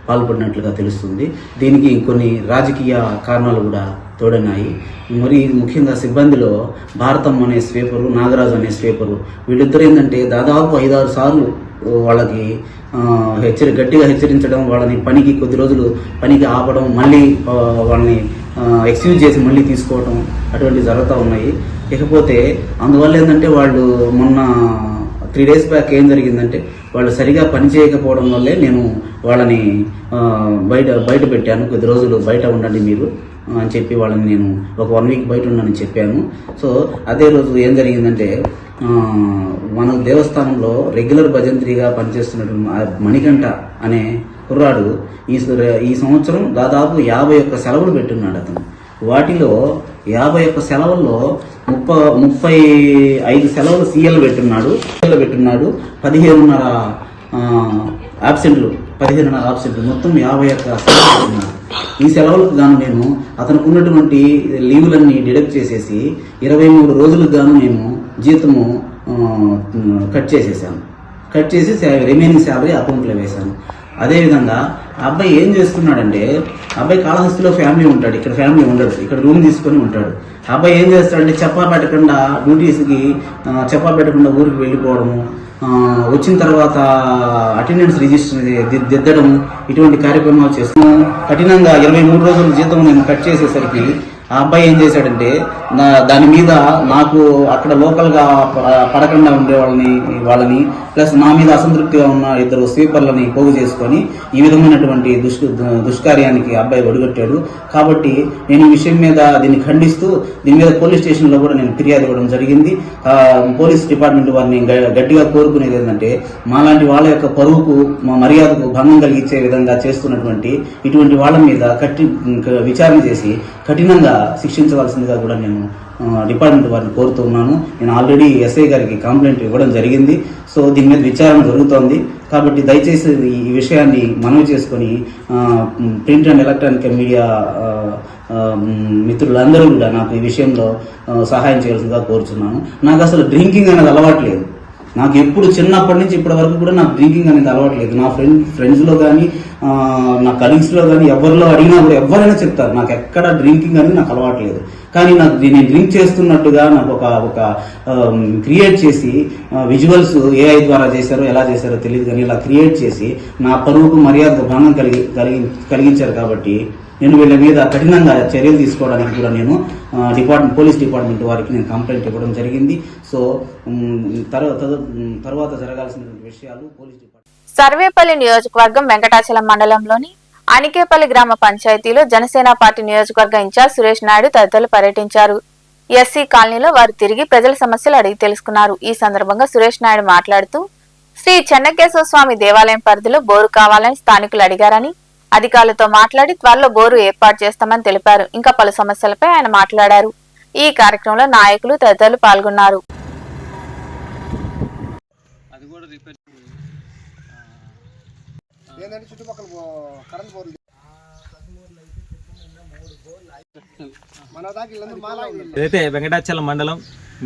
పాల్పడినట్లుగా తెలుస్తుంది. దీనికి కొన్ని రాజకీయ కారణాలు కూడా తోడైనాయి. మరి ముఖ్యంగా సిబ్బందిలో భారతం అనే స్వీపరు, నాగరాజు అనే స్వీపరు, వీళ్ళిద్దరు ఏంటంటే దాదాపు 5-6 సార్లు వాళ్ళకి గట్టిగా హెచ్చరించడం, వాళ్ళని పనికి కొద్ది రోజులు పనికి ఆపడం, మళ్ళీ వాళ్ళని ఎక్స్క్యూజ్ చేసి మళ్ళీ తీసుకోవడం అటువంటివి జరుగుతూ ఉన్నాయి. ఇకపోతే అందువల్ల ఏంటంటే వాళ్ళు మొన్న 3 days బ్యాక్ ఏం జరిగిందంటే వాళ్ళు సరిగా పని చేయకపోవడం వల్లే నేను వాళ్ళని బయట పెట్టాను. కొద్ది రోజులు బయట ఉండండి మీరు అని చెప్పి వాళ్ళని నేను ఒక 1 week బయట ఉండని చెప్పాను. సో అదే రోజు ఏం జరిగిందంటే మన దేవస్థానంలో రెగ్యులర్ భజంత్రిగా పనిచేస్తున్నటువంటి మణికంఠ అనే కుర్రాడు ఈ సంవత్సరం దాదాపు 51 సెలవులు పెట్టున్నాడు. అతను వాటిలో 51 సెలవుల్లో 35 సెలవులు సీఎల్ పెట్టున్నాడు. 15.5 ఆబ్సెంట్లు మొత్తం 51 సెలవులు పెట్టున్నాడు. ఈ సెలవులకు గాను నేను అతనికి ఉన్నటువంటి లీవులన్నీ డిడక్ట్ చేసేసి 23 రోజులకు గాను నేను జీతము కట్ చేసి రిమైనింగ్ శాలరీ అకౌంట్లో వేశాను. అదేవిధంగా ఆ అబ్బాయి ఏం చేస్తున్నాడంటే, అబ్బాయి కాళహస్తిలో ఫ్యామిలీ ఉంటాడు, ఇక్కడ ఫ్యామిలీ ఉండదు, ఇక్కడ రూమ్ తీసుకొని ఉంటాడు. ఆ అబ్బాయి ఏం చేస్తాడంటే చెప్పా పెట్టకుండా ఊరికి వెళ్ళిపోవడము, వచ్చిన తర్వాత అటెండెన్స్ రిజిస్టర్ దిద్దడం, ఇటువంటి కార్యక్రమాలు చేస్తున్నాం. కఠినంగా 23 రోజుల జీతం నేను కట్ చేసేసరికి ఆ అబ్బాయి ఏం చేశాడంటే దాని మీద నాకు అక్కడ లోకల్గా పడకుండా ఉండే వాళ్ళని ప్లస్ నా మీద అసంతృప్తిగా ఉన్న 2 స్వీపర్లని పోగు చేసుకొని ఈ విధమైనటువంటి దుష్కార్యానికి అబ్బాయి ఒడిగట్టాడు. కాబట్టి నేను ఈ విషయం మీద దీన్ని ఖండిస్తూ దీని మీద పోలీస్ స్టేషన్లో కూడా నేను ఫిర్యాదు ఇవ్వడం జరిగింది. పోలీస్ డిపార్ట్మెంట్ వారిని గట్టిగా కోరుకునేది ఏంటంటే మాలాంటి వాళ్ళ యొక్క పరువుకు, మా మర్యాదకు భంగం కలిగించే విధంగా చేస్తున్నటువంటి ఇటువంటి వాళ్ళ మీద విచారణ చేసి కఠినంగా శిక్షించవలసిందిగా కూడా నేను డిపార్ట్మెంట్ వారిని కోరుతున్నాను. నేను ఆల్రెడీ ఎస్ఐ గారికి కంప్లైంట్ ఇవ్వడం జరిగింది. సో దీని మీద విచారణ జరుగుతోంది. కాబట్టి దయచేసి ఈ విషయాన్ని మనవి చేసుకొని ప్రింట్ అండ్ ఎలక్ట్రానిక్ మీడియా మిత్రులందరూ కూడా నాకు ఈ విషయంలో సహాయం చేయాల్సిందిగా కోరుచున్నాను. నాకు అసలు డ్రింకింగ్ అనేది అలవాటు లేదు. నాకు ఎప్పుడు చిన్నప్పటి నుంచి ఇప్పటి వరకు కూడా నాకు డ్రింకింగ్ అనేది అలవాట్లేదు. నా ఫ్రెండ్స్లో కానీ నా కలీగ్స్లో కానీ ఎవరిలో అడిగినా కూడా ఎవరైనా చెప్తారు నాకు ఎక్కడ డ్రింకింగ్ అనేది నాకు అలవాట్లేదు. కానీ నాకు నేను డ్రింక్ చేస్తున్నట్టుగా నాకు ఒక క్రియేట్ చేసి విజువల్స్ AI ద్వారా చేశారో ఎలా చేశారో తెలియదు, కానీ ఇలా క్రియేట్ చేసి నా పరువుకు మర్యాద భంగం కలిగించారు. కాబట్టి నేను వీళ్ళ మీద కఠినంగా చర్యలు తీసుకోవడానికి కూడా నేను పోలీస్ డిపార్ట్మెంట్ వారికి నేను కంప్లైంట్ ఇవ్వడం జరిగింది. సో తర్వాత జరగాల్సినటువంటి విషయాలు పోలీస్ డిపార్ట్మెంట్. సర్వేపల్లి నియోజకవర్గం వెంకటాచలం మండలంలోని అనికేపల్లి గ్రామ పంచాయతీలో జనసేన పార్టీ నియోజకవర్గ ఇన్ఛార్జ్ సురేష్ నాయుడు తదితరులు పర్యటించారు. ఎస్సీ కాలనీలో వారు తిరిగి ప్రజల సమస్యలు అడిగి తెలుసుకున్నారు. ఈ సందర్భంగా సురేష్ నాయుడు మాట్లాడుతూ శ్రీ చెన్నకేశవ స్వామి దేవాలయం పరిధిలో బోరు కావాలని స్థానికులు అడిగారని, అధికారులతో మాట్లాడి త్వరలో బోరు ఏర్పాటు చేస్తామని తెలిపారు. ఇంకా పలు సమస్యలపై ఆయన మాట్లాడారు. ఈ కార్యక్రమంలో నాయకులు తదితరులు పాల్గొన్నారు. ఏదైతే వెంకటాచలం మండలం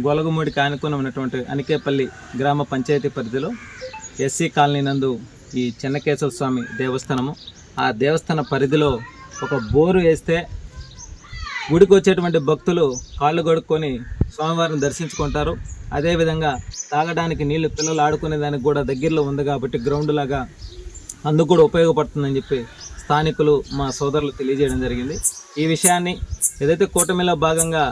గోలగుమూడి కానుకొని ఉన్నటువంటి అనికేపల్లి గ్రామ పంచాయతీ పరిధిలో ఎస్సీ కాలనీ నందు ఈ చెన్నకేశవ స్వామి దేవస్థానము, ఆ దేవస్థాన పరిధిలో ఒక బోరు వేస్తే గుడికి వచ్చేటువంటి భక్తులు కాళ్ళు కడుక్కొని స్వామివారిని దర్శించుకుంటారు. అదేవిధంగా తాగడానికి నీళ్లు పిల్లలు ఆడుకునే దానికి కూడా దగ్గరలో ఉంది కాబట్టి గ్రౌండ్ లాగా అందుకు కూడా ఉపయోగపడుతుందని చెప్పి స్థానికులు మా సోదరులు తెలియజేయడం జరిగింది. ఈ విషయాన్ని ఏదైతే కూటమిలో భాగంగా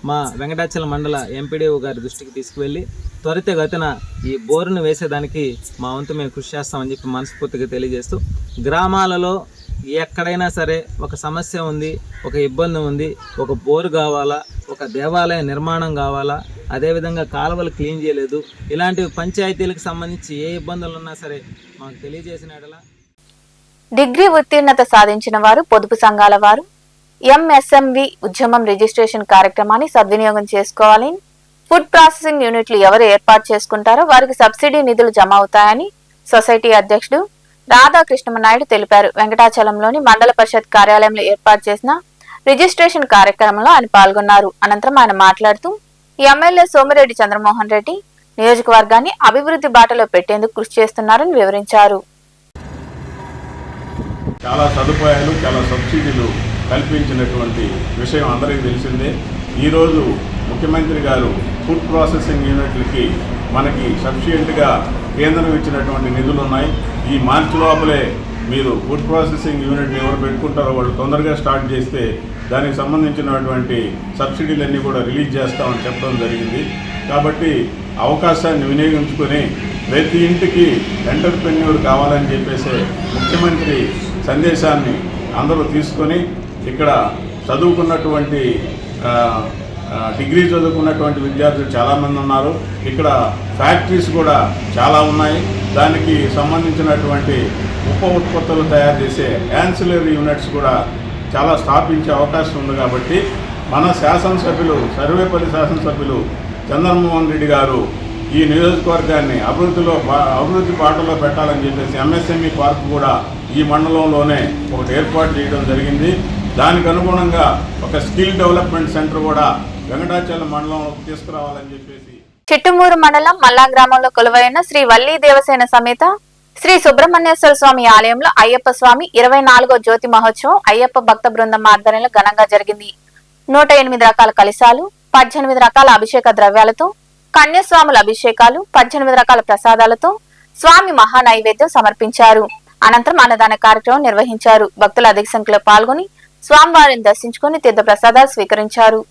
మా వెంకటాచలం మండల ఎంపీడీఓ గారి దృష్టికి తీసుకువెళ్ళి త్వరితగతిన ఈ బోరును వేసేదానికి మా వంతు మేము కృషి చేస్తామని చెప్పి మనస్ఫూర్తిగా తెలియజేస్తూ, గ్రామాలలో ఎక్కడైనా సరే ఒక సమస్య ఉంది, ఒక ఇబ్బంది ఉంది, ఒక బోరు కావాలా, ఒక దేవాలయ నిర్మాణం కావాలా, అదేవిధంగా కాలువలు క్లీన్ చేయలేదు, ఇలాంటి పంచాయతీలకు సంబంధించి ఏ ఇబ్బందులు ఉన్నా సరే మాకు తెలియజేసిన డిగ్రీ ఉత్తీర్ణత సాధించిన వారు, పొదుపు సంఘాల వారు MSMV ఉద్యమం రిజిస్ట్రేషన్ కార్యక్రమాన్ని సద్వినియోగం చేసుకోవాలని, ఫుడ్ ప్రాసెసింగ్ యూనిట్లు ఎవరు ఏర్పాటు చేసుకుంటారో వారికి సబ్సిడీ నిధులు జమ అవుతాయని సొసైటీ అధ్యక్షుడు రాధాకృష్ణమనాయుడు తెలిపారు. వెంకటాచలంలోని మండల పరిషత్ కార్యాలయంలో ఏర్పాటు చేసిన రిజిస్ట్రేషన్ కార్యక్రమంలో ఆయన పాల్గొన్నారు. అనంతరం ఆయన మాట్లాడుతూ ఎమ్మెల్యే సోమిరెడ్డి చంద్రమోహన్ రెడ్డి నియోజకవర్గాన్ని అభివృద్ధి బాటలో పెట్టేందుకు కృషి చేస్తున్నారని వివరించారు. చాలా సదుపాయాలు, చాలా సబ్సిడీలు కల్పించినటువంటి విషయం అందరికీ తెలిసిందే. ఈరోజు ముఖ్యమంత్రి గారు ఫుడ్ ప్రాసెసింగ్ యూనిట్లకి మనకి సఫిషియెంట్గా కేంద్రం ఇచ్చినటువంటి నిధులు ఉన్నాయి. ఈ మార్చి లోపలే మీరు ఫుడ్ ప్రాసెసింగ్ యూనిట్ని ఎవరు పెట్టుకుంటారో వాళ్ళు తొందరగా స్టార్ట్ చేస్తే దానికి సంబంధించినటువంటి సబ్సిడీలన్నీ కూడా రిలీజ్ చేస్తామని చెప్పడం జరిగింది. కాబట్టి అవకాశాన్ని వినియోగించుకొని ప్రతి ఇంటికి ఎంటర్ప్రెన్యూర్ కావాలని చెప్పేసి ముఖ్యమంత్రి సందేశాన్ని అందరూ తీసుకొని ఇక్కడ చదువుకున్నటువంటి డిగ్రీ చదువుకున్నటువంటి విద్యార్థులు చాలామంది ఉన్నారు. ఇక్కడ ఫ్యాక్టరీస్ కూడా చాలా ఉన్నాయి. దానికి సంబంధించినటువంటి ఉప ఉత్పత్తులు తయారు చేసే యాన్సిలరీ యూనిట్స్ కూడా చాలా స్థాపించే అవకాశం ఉంది. కాబట్టి మన శాసనసభ్యులు, సర్వేపల్లి శాసనసభ్యులు చంద్రమోహన్ రెడ్డి గారు ఈ నియోజకవర్గాన్ని అభివృద్ధి బాటలో పెట్టాలని చెప్పేసి MSME పార్క్ కూడా ఈ మండలంలోనే ఒకటి ఏర్పాటు చేయడం జరిగింది. దానికి అనుగుణంగా ఒక స్కిల్ డెవలప్మెంట్ సెంటర్ కూడా వెంకటాచలం మండలంలో తీసుకురావాలని చెప్పేసి చిట్టుమూరు మండలం మల్లా గ్రామంలో కొలువైన శ్రీ వల్లీ దేవసేన సమేత శ్రీ సుబ్రహ్మణ్యేశ్వర స్వామి ఆలయంలో అయ్యప్ప స్వామి 24వ జ్యోతి మహోత్సవం అయ్యప్ప భక్త బృందం ఆధ్వర్యంలో ఘనంగా జరిగింది. 108 రకాల కలశాలు, 18 రకాల అభిషేక ద్రవ్యాలతో కన్యస్వాముల అభిషేకాలు, 18 రకాల ప్రసాదాలతో స్వామి మహా నైవేద్యం సమర్పించారు. అనంతరం అన్నదాన కార్యక్రమం నిర్వహించారు. భక్తులు అధిక సంఖ్యలో పాల్గొని స్వామివారిని దర్శించుకుని తీర్థ ప్రసాదాలు స్వీకరించారు.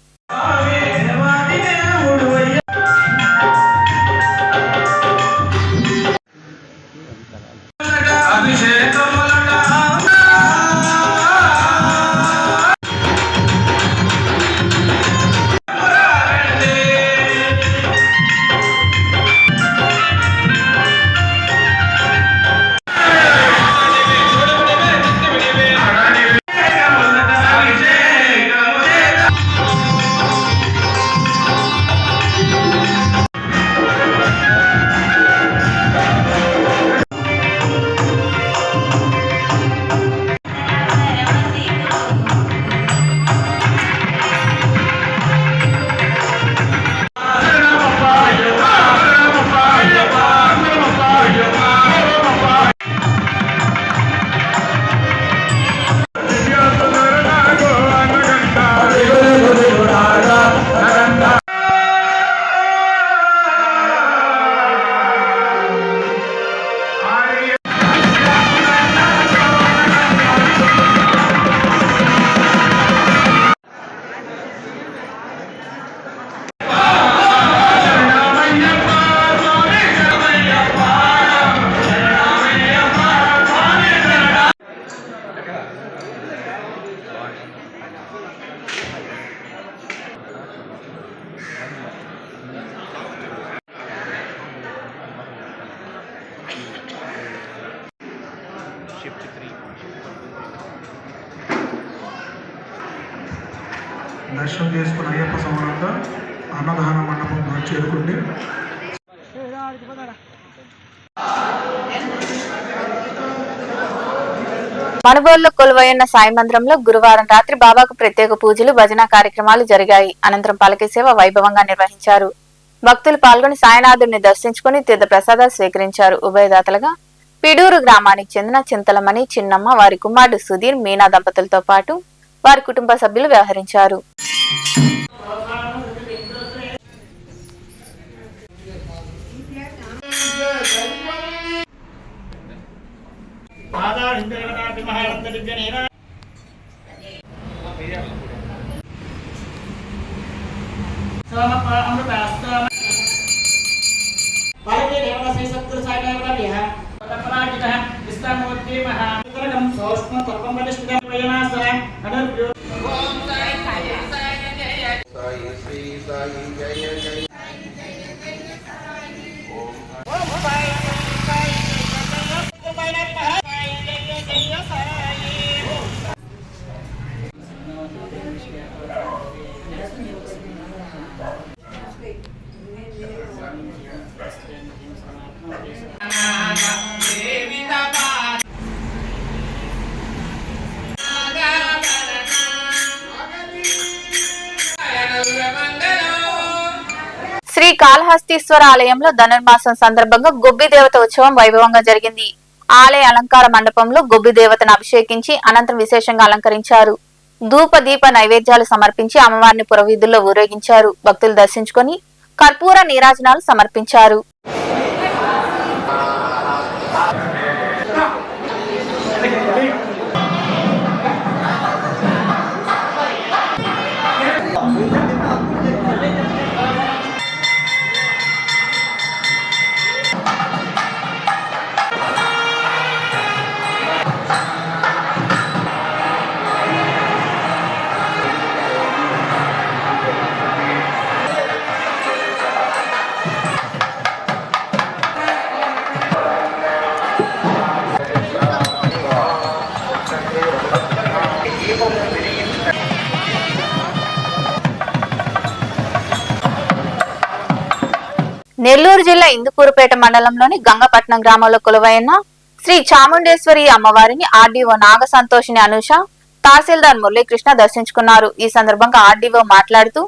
దర్శనం చేసుకుని అయ్యప్ప స్వామి అన్నదాన మండపం చేరుకుంది. మనుగోలులో కొలువైన సాయి మందిరంలో గురువారం రాత్రి బాబాకు ప్రత్యేక పూజలు భజన కార్యక్రమాలు జరిగాయి. అనంతరం పలకి సేవ వైభవంగా నిర్వహించారు. భక్తులు పాల్గొని సాయినాథుడిని దర్శించుకుని తీర్థ ప్రసాదాలు స్వీకరించారు. ఉభయదాతలుగా పిడూరు గ్రామానికి చెందిన చింతలమణి చిన్నమ్మ, వారి కుమారుడు సుధీర్, మీనా దంపతులతో పాటు వారి కుటుంబ సభ్యులు వ్యవహరించారు. శ్రీ కాళహస్తీశ్వర ఆలయంలో ధనుర్మాసం సందర్భంగా గొబ్బి దేవత ఉత్సవం వైభవంగా జరిగింది. ఆలయ అలంకార మండపంలో గొబ్బి దేవతను అభిషేకించి అనంతరం విశేషంగా అలంకరించారు. ధూప దీప నైవేద్యాలు సమర్పించి అమ్మవారిని పురవీధుల్లో ఊరేగించారు. భక్తులు దర్శించుకొని కర్పూర నీరాజనాలు సమర్పించారు. నెల్లూరు జిల్లా ఇందుకూరుపేట మండలంలోని గంగపట్నం గ్రామంలో కొలువైన శ్రీ చాముండేశ్వరి అమ్మవారిని ఆర్డీఓ నాగ సంతోషిని అనూష, తహసీల్దార్ మురళీకృష్ణ దర్శించుకున్నారు. ఈ సందర్భంగా ఆర్డీఓ మాట్లాడుతూ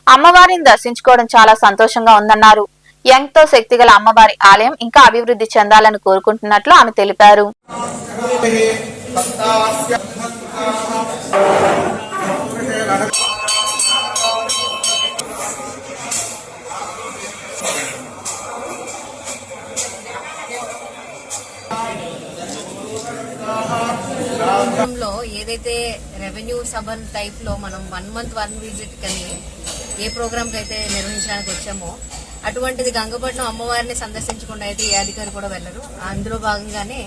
అమ్మవారిని దర్శించుకోవడం చాలా సంతోషంగా ఉందన్నారు. ఎంతో శక్తిగల అమ్మవారి ఆలయం ఇంకా అభివృద్ధి చెందాలని కోరుకుంటున్నట్లు ఆమె తెలిపారు. లో ఏదైతే రెవెన్యూ సభన్ టైప్ లో మనం 1 month 1 విజిట్ కని ఏ ప్రోగ్రామ్ కి అయితే నిర్వహించడానికి వచ్చామో అటువంటిది గంగపట్నం అమ్మవారిని సందర్శించకుండా అయితే ఏ అధికారి కూడా వెళ్ళరు. అందులో భాగంగానే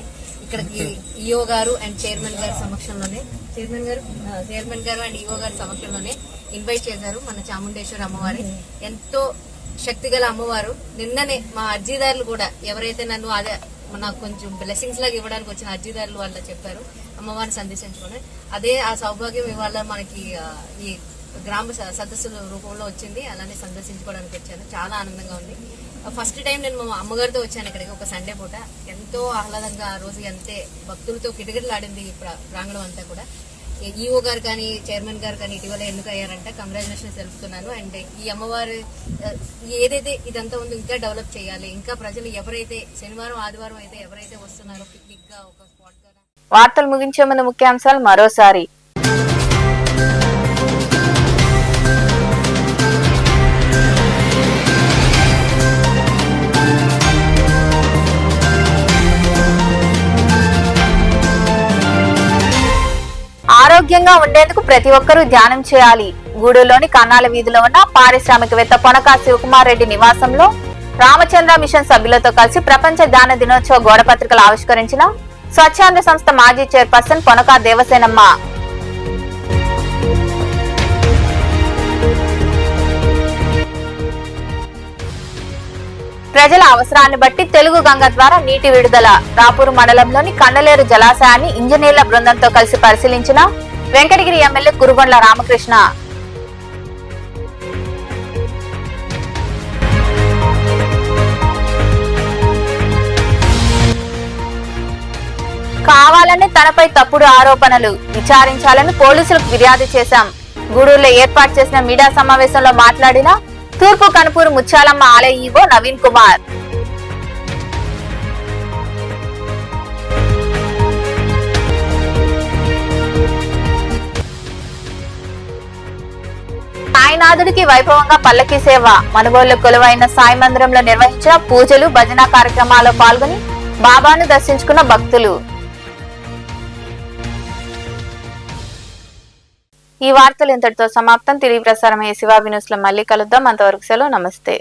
ఇక్కడికి ఈఓ గారు అండ్ చైర్మన్ గారి సమక్షంలోనే చైర్మన్ గారు అండ్ ఈఓ గారి సమక్షంలోనే ఇన్వైట్ చేశారు. మన చాముండేశ్వరి అమ్మవారి ఎంతో శక్తిగల అమ్మవారు. నిన్ననే మా అర్జీదారులు కూడా ఎవరైతే నన్ను అదే నాకు కొంచెం బ్లెస్సింగ్స్ లాగా ఇవ్వడానికి వచ్చిన అర్జీదారులు వాళ్ళ చెప్పారు అమ్మవారిని సందర్శించుకుని. అదే ఆ సౌభాగ్యం ఇవాళ మనకి ఈ గ్రామ సదస్సుల రూపంలో వచ్చింది. అలానే సందర్శించుకోవడానికి వచ్చాను. చాలా ఆనందంగా ఉంది. ఫస్ట్ టైం నేను మా అమ్మగారితో వచ్చాను ఇక్కడికి ఒక సండే పూట. ఎంతో ఆహ్లాదంగా ఆ రోజు ఎంతే భక్తులతో కిటకిటలాడింది ఈ ప్రాంగణం అంతా కూడా. ఈఓ గారు కానీ చైర్మన్ గారు కానీ ఇటీవల ఎన్నికయ్యారంటే కంగ్రాచులేషన్స్ తెలుపుతున్నాను. అండ్ ఈ అమ్మవారు ఏదైతే ఇదంతా ఉందో ఇంకా డెవలప్ చేయాలి. ఇంకా ప్రజలు ఎవరైతే శనివారం ఆదివారం అయితే ఎవరైతే వస్తున్నారో పిక్నిక్ గా ఒక స్పాట్ గా. వార్తలు ముగించే ముందు ముఖ్యాంశాలు మరోసారి. ఆరోగ్యంగా ఉండేందుకు ప్రతి ఒక్కరూ ధ్యానం చేయాలి. గూడూరులోని కన్నాల వీధిలో ఉన్న పారిశ్రామికవేత్త పొనకా శివకుమార్ రెడ్డి నివాసంలో రామచంద్ర మిషన్ సభ్యులతో కలిసి ప్రపంచ ధ్యాన దినోత్సవ గోడపత్రికలు ఆవిష్కరించిన స్వచ్ఛంద సంస్థ మాజీ చైర్పర్సన్ పొనకా దేవసేనమ్మ. ప్రజల అవసరాన్ని బట్టి తెలుగు గంగ ద్వారా నీటి విడుదల. రాపూరు మండలంలోని కండలేరు జలాశయాన్ని ఇంజనీర్ల బృందంతో కలిసి పరిశీలించిన వెంకటగిరి ఎమ్మెల్యే కురుగొండ్ల రామకృష్ణ. తనపై తప్పుడు ఆరోపణలు విచారించాలని పోలీసులకు ఫిర్యాదు చేశాం. గూడూరులో ఏర్పాటు చేసిన మీడియా సమావేశంలో మాట్లాడిన తూర్పు కనుపూరు ముత్యాలమ్మ ఆలయ ఈవో నవీన్ కుమార్. సాయినాథుడికి వైభవంగా పల్లకి సేవ. మనుగోలులో కొలువైన సాయి మందిరంలో నిర్వహించిన పూజలు భజన కార్యక్రమాల్లో పాల్గొని బాబాను దర్శించుకున్న భక్తులు. ఈ వార్తలు ఇంతటితో సమాప్తం. తిరిగి ప్రసారమయ్యే శివాబి న్యూస్ లో మళ్ళీ కలుద్దాం. అంతవరకు సెలవు. నమస్తే.